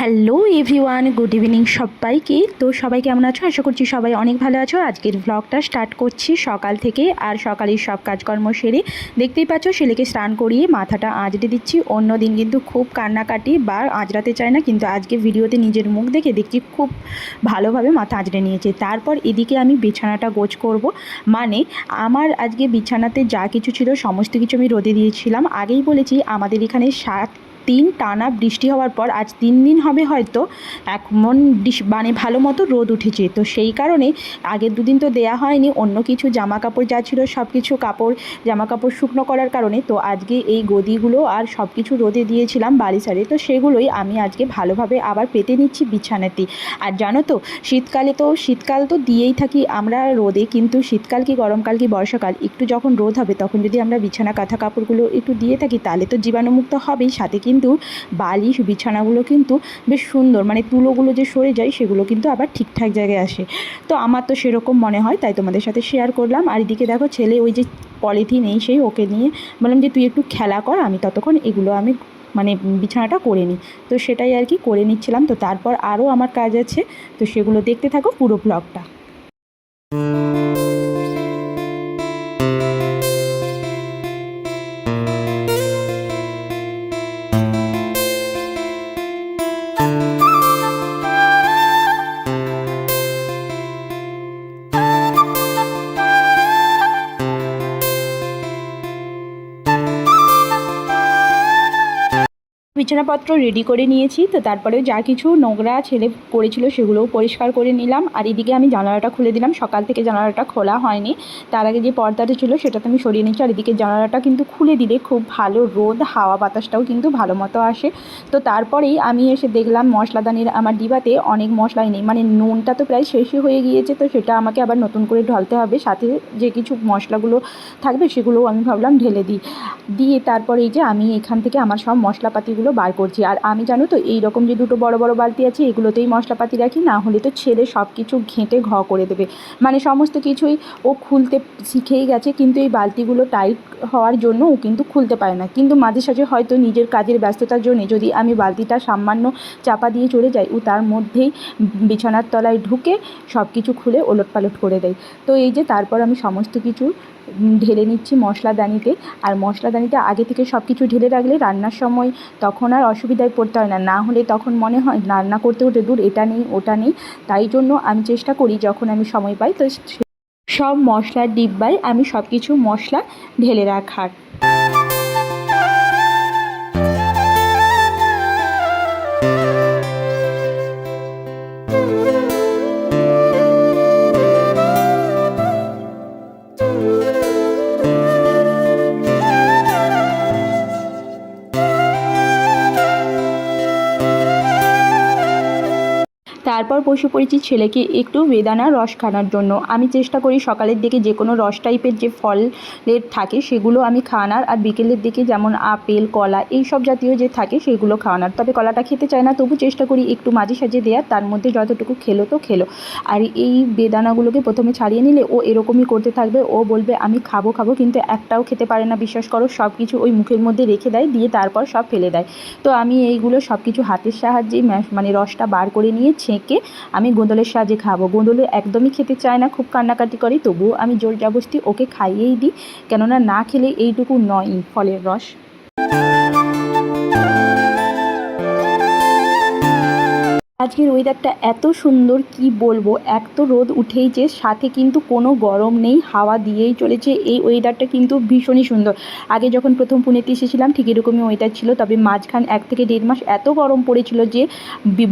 Hello everyone, good evening সবাইকে। তো সবাই কেমন আছো? আশা করছি সবাই অনেক ভালো আছো। আজকের ব্লগটা স্টার্ট করছি সকাল থেকে। আর সকালের সব কাজকর্ম সেরে দেখতেই পাচ্ছ ছেলেকে স্নান করিয়ে মাথাটা আঁচড়ে দিচ্ছি। অন্য দিন কিন্তু খুব কান্নাকাটি বা আঁচড়াতে চায় না, কিন্তু আজকে ভিডিওতে নিজের মুখ দেখে দেখছি খুব ভালোভাবে মাথা আঁচড়ে নিয়েছে। তারপর এদিকে আমি বিছানাটা গোছ করব। মানে আমার আজকে বিছানাতে যা কিছু ছিল সমস্ত কিছু আমি রোদে দিয়েছিলাম। আগেই বলেছি আমাদের এখানে 7 দিন টানা বৃষ্টি হওয়ার পর আজ 3 দিন হবে হয়তো এমন মানে ভালো মতো রোদ উঠেছে। তো সেই কারণে আগের দুদিন তো দেয়া হয়নি, অন্য কিছু জামা কাপড় যা ছিল সব কিছু জামা কাপড় শুকনো করার কারণে। তো আজকে এই গদিগুলো আর সব কিছু রোদে দিয়েছিলাম বাড়ি সারে, তো সেগুলোই আমি আজকে ভালোভাবে আবার পেতে নিচ্ছি বিছানাতে। আর জানো তো শীতকাল তো দিয়েই থাকি আমরা রোদে, কিন্তু শীতকাল কি গরমকাল কি বর্ষাকাল একটু যখন রোদ হবে তখন যদি আমরা বিছানা কাঁথা কাপড়গুলো একটু দিয়ে থাকি তাহলে তো জীবাণুমুক্ত হবেই, সাথে কিন্তু বালিশ বিছানাগুলো কিন্তু বেশ সুন্দর, মানে তুলোগুলো যে সরে যায় সেগুলো কিন্তু আবার ঠিকঠাক জায়গায় আসে। তো আমার তো সেরকম মনে হয়, তাই তোমাদের সাথে শেয়ার করলাম। আর এদিকে দেখো ছেলে ওই যে পলিথিন এই সেই ওকে নিয়ে বললাম যে তুই একটু খেলা কর, আমি ততক্ষণ এগুলো আমি মানে বিছানাটা করে নিই। তো সেটাই আর কি করে নিচ্ছিলাম। তো তারপর আরও আমার কাজ আছে, তো সেগুলো দেখতে থাকো পুরো ব্লগটা। বিছানাপত্র রেডি করে নিয়েছি। তো তারপরেও যা কিছু নোংরা ছেলে করেছিল সেগুলোও পরিষ্কার করে নিলাম। আর এদিকে আমি জানালাটা খুলে দিলাম, সকাল থেকে জানালাটা খোলা হয়নি, তার আগে যে পর্দাটা ছিল সেটা তো আমি সরিয়ে নিচ্ছি। আর এদিকে জানালাটা কিন্তু খুলে দিলে খুব ভালো রোদ হাওয়া বাতাসটাও কিন্তু ভালো মতো আসে। তো তারপরেই আমি এসে দেখলাম মশলাদানির আমার ডিবাতে অনেক মশলাই নেই, মানে নুনটা তো প্রায় শেষই হয়ে গিয়েছে, তো সেটা আমাকে আবার নতুন করে ঢালতে হবে। সাথে যে কিছু মশলাগুলো থাকবে সেগুলোও আমি ভাবলাম ঢেলে দিয়ে তারপরে এই যে আমি এখান থেকে আমার সব মশলাপাতিগুলো বার করছি। আর আমি জানো তো এইরকম যে দুটো বড় বড় বালতি আছে এগুলোতেই মশলাপাতি রাখি, না হলে তো ছেলে সব কিছু ঘেঁটে করে দেবে। মানে সমস্ত কিছুই ও খুলতে শিখেই গেছে, কিন্তু এই বালতিগুলো টাইট হওয়ার জন্য ও কিন্তু খুলতে পারে না। কিন্তু মাঝে সাঝে হয়তো নিজের কাজের ব্যস্ততার জন্য যদি আমি বালতিটা সামান্য চাপা দিয়ে চলে যাই, ও তার মধ্যেই বিছানার তলায় ঢুকে সব কিছু খুলে ওলটপালট করে দেয়। তো এই যে তারপর আমি সমস্ত কিছু ঢেলে নিচ্ছি মশলাদানিতে। আর মশলাদানিতে আগে থেকে সব কিছু ঢেলে রাখলে রান্নার সময় তখন আর অসুবিধায় পড়তে হয় না, না হলে তখন মনে হয় রান্না করতে করতে দূর এটা নেই ওটা নেই। তাই জন্য আমি চেষ্টা করি যখন আমি সময় পাই তো সব মশলার ডিব্বায় আমি সব কিছু মশলা ঢেলে রাখার। তারপর বসে পড়েছি ছেলেকে একটু বেদানা রস খাওয়ানোর জন্য। আমি চেষ্টা করি সকালের দিকে যে কোনো রস টাইপের যে ফলের থাকে সেগুলো আমি খাওয়ানোর, আর বিকেলের দিকে যেমন আপেল কলা এই সব জাতীয় যে থাকে সেগুলো খাওয়ানোর। তবে কলাটা খেতে চায় না, তবু চেষ্টা করি একটু মাঝে সাঝে দেওয়ার, তার মধ্যে যতটুকু খেলো তো খেলো। আর এই বেদানাগুলোকে প্রথমে ছাড়িয়ে নিলে ও এরকমই করতে থাকবে, ও বলবে আমি খাবো খাবো, কিন্তু একটাও খেতে পারে না, বিশ্বাস করো। সব কিছু ওই মুখের মধ্যে রেখে দেয়, দিয়ে তারপর সব ফেলে দেয়। তো আমি এইগুলো সব কিছু হাতের সাহায্যে মানে রসটা বার করে নিয়ে ছেঁকে আমি গোঁদলের সাহায্যে খাবো। গোঁদলে একদমই খেতে চায় না, খুব কান্নাকাটি করে, তবুও আমি জোর জবরদস্তি ওকে খাইয়েই দিই, কেননা না খেলে এইটুকু নয় ফলের রস। আজকের ওয়েদারটা এত সুন্দর কি বলবো, এক তো রোদ উঠেইছে, সাথে কিন্তু কোনো গরম নেই, হাওয়া দিয়েই চলেছে। এই ওয়েদারটা কিন্তু ভীষণই সুন্দর। আগে যখন প্রথম পুনেতে এসেছিলাম ঠিক এরকমই ওয়েদার ছিল, তবে মাঝখান 1 থেকে 1.5 মাস এত গরম পড়েছিল যে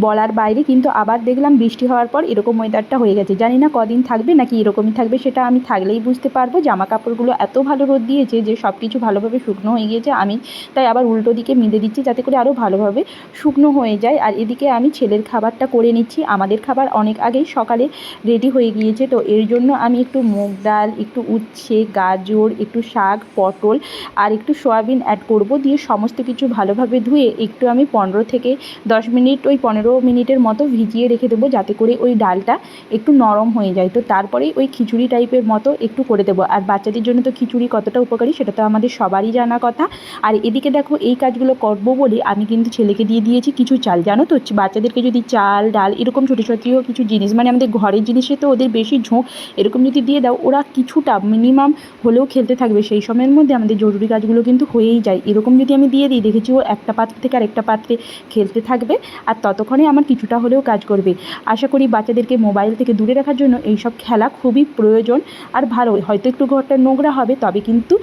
বলার বাইরে। কিন্তু আবার দেখলাম বৃষ্টি হওয়ার পর এরকম ওয়েদারটা হয়ে গেছে। জানি না কদিন থাকবে নাকি এরকমই থাকবে, সেটা আমি থাকলেই বুঝতে পারবো। জামা কাপড়গুলো এত ভালো রোদ দিয়েছে যে সব কিছু ভালোভাবে শুকনো হয়ে গিয়েছে, আমি তাই আবার উল্টো দিকে মেলে দিচ্ছি যাতে করে আরও ভালোভাবে শুকনো হয়ে যায়। আর এদিকে আমি ছেলের খাবার খাবারটা করে নিচ্ছি। আমাদের খাবার অনেক আগেই সকালে রেডি হয়ে গিয়েছে, তো এর জন্য আমি একটু মুগ ডাল, একটু উচ্ছে, গাজর, একটু শাক, পটল আর একটু সয়াবিন অ্যাড করব। দিয়ে সমস্ত কিছু ভালোভাবে ধুয়ে একটু আমি 15 থেকে 10 মিনিট, ওই 15 মিনিটের মতো ভিজিয়ে রেখে দেবো, যাতে করে ওই ডালটা একটু নরম হয়ে যায়। তো তারপরেই ওই খিচুড়ি টাইপের মতো একটু করে দেবো। আর বাচ্চাদের জন্য তো খিচুড়ি কতটা উপকারী সেটা তো আমাদের সবারই জানা কথা। আর এদিকে দেখো এই কাজগুলো করবো বলে আমি কিন্তু ছেলেকে দিয়ে দিয়েছি কিছু চাল। জানো তো বাচ্চাদেরকে যদি চাল, ডাল এরকম ছোটো ছোটো কিছু জিনিস, মানে আমাদের ঘরের জিনিসে তো ওদের বেশি ঝোঁক, এরকম যদি দিয়ে দাও ওরা কিছুটা মিনিমাম হলেও খেলতে থাকবে। সেই সময়ের মধ্যে আমাদের জরুরি কাজগুলো কিন্তু হয়েই যায়। এরকম যদি আমি দিয়ে দিই, দেখেছি ও একটা পাত্র থেকে আরেকটা পাত্রে খেলতে থাকবে আর ততক্ষণে আমার কিছুটা হলেও কাজ করবে। আশা করি বাচ্চাদেরকে মোবাইল থেকে দূরে রাখার জন্য এইসব খেলা খুবই প্রয়োজন আর ভালো। হয়তো একটু ঘরটা নোংরা হবে, তবে কিন্তু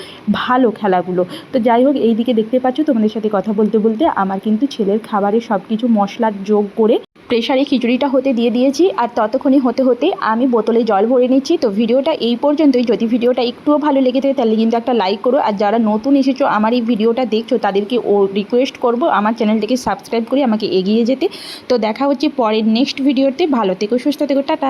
ভালো খেলাগুলো। তো যাই হোক, এই দিকে দেখতে পাচ্ছ তোমাদের সাথে কথা বলতে বলতে আমার কিন্তু ছেলের খাবারে সব কিছু মশলা যোগ করে প্রেশারে খিচুড়িটা হতে দিয়ে দিয়েছি। আর ততক্ষণে হতে হতে আমি বোতলে জল ভরে নিচ্ছি। তো ভিডিওটা এই পর্যন্তই। যদি ভিডিওটা একটুও ভালো লেগে থাকে তাহলে কিন্তু একটা লাইক করো। আর যারা নতুন এসেছো আমার এই ভিডিওটা দেখছো তাদেরকে রিকোয়েস্ট করব আমার চ্যানেলটিকে সাবস্ক্রাইব করে আমাকে এগিয়ে যেতে। তো দেখা হচ্ছে পরের নেক্সট ভিডিওতে। ভালো থেকো, সুস্থ থেকো, টাটা।